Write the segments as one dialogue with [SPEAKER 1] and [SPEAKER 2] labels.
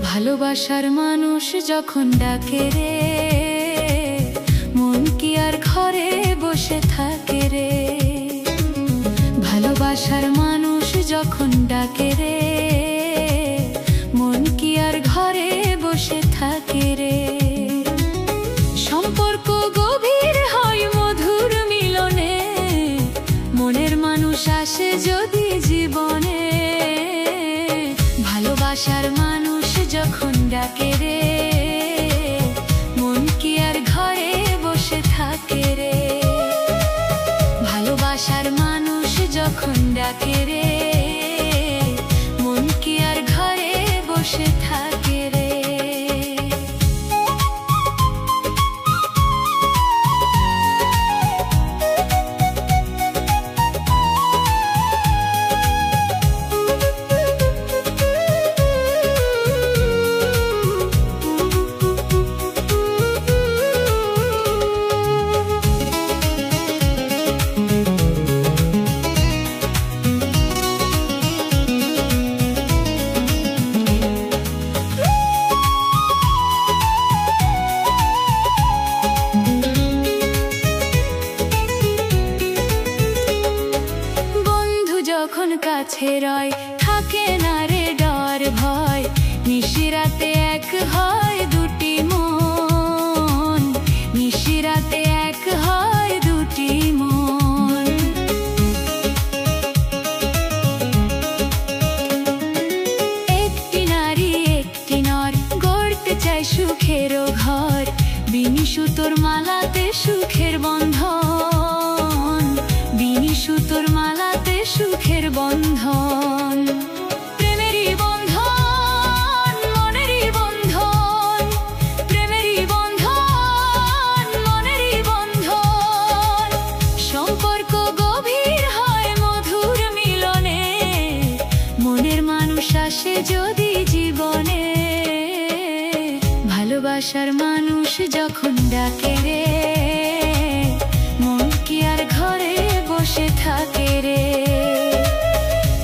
[SPEAKER 1] ভালোবাসার মানুষ যখন ডাকে রে, মন কি আর ঘরে বসে থাকে রে। ভালোবাসার মানুষ যখন ডাকে রে, মন কি আর ঘরে বসে থাকে রে। সম্পর্ক গভীর হয় মধুর মিলনে, মনের মানুষ আসে যদি জীবনে। ভালোবাসার মানুষ যখন ডাকে রে, মন কি আর ঘরে বসে থাকে রে। ভালোবাসার মানুষ যখন ডাকে রে, মন কি আর ঘরে বসে থাকে রে। যখন কাছে রয় থাকে না রে ডর ভয়, নিশিরাতে এক হয় দুটি মন, নিশিরাতে এক হয় দুটি মন। একটি নারী একটি নর গড়তে চায় সুখেরও ঘর, বিনি সুতোর মালাতে সুখের বন্ধন, বিনি সুতোর মালাতে সুখের বন্ধন। প্রেমেরই বন্ধন মনেরই বন্ধন, প্রেমেরই বন্ধন মনেরই বন্ধন। সম্পর্ক গভীর হয় মধুর মিলনে, মনের মানুষ আসে যদি জীবনে। ভালোবাসার মানুষ যখন ডাকে রে, মন কি আর ঘরে বসে থাকে রে।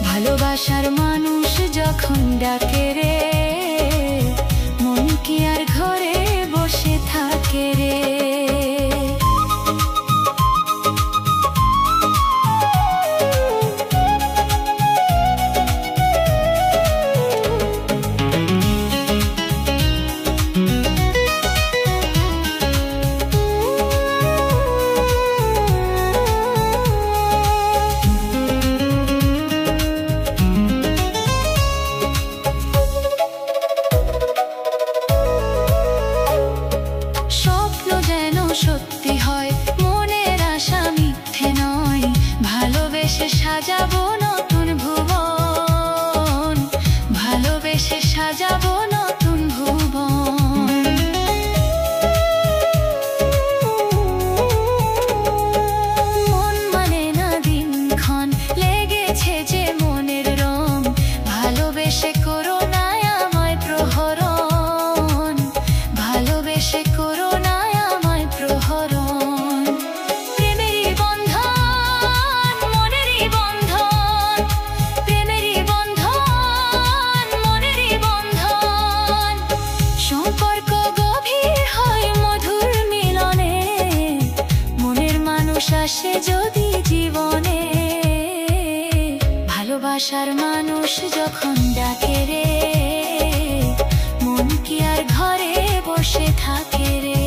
[SPEAKER 1] ভালোবাসার মানুষ যখন ডাকে রে, মন কি আর ঘরে বসে থাকে রে। সত্যি হয় মনের আশা মিথ্যে নয়, ভালোবেসে সাজাবো নতুন ভুবন, ভালোবেসে সাজাবো নতুন ভুবন। মন মানে না দিনক্ষণ লেগেছে যে মনের রং, ভালোবেসে করো না আমায় প্রহরণ, ভালোবেসে করো না প্রহরণ। প্রেমেরই বন্ধন মনেরই বন্ধন, প্রেমেরই বন্ধন মনেরই বন্ধন। সম্পর্ক গভীর হয় মধুর মিলনে, মনের মানুষ আসে যদি জীবনে। ভালোবাসার মানুষ যখন ডাকে রে, মন কি আর ঘরে বসে থাকে রে।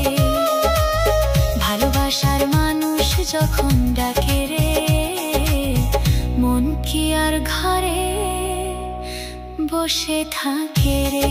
[SPEAKER 1] ভালোবাসার মানুষ যখন ডাকে রে, মন কি আর ঘরে বসে থাকে রে।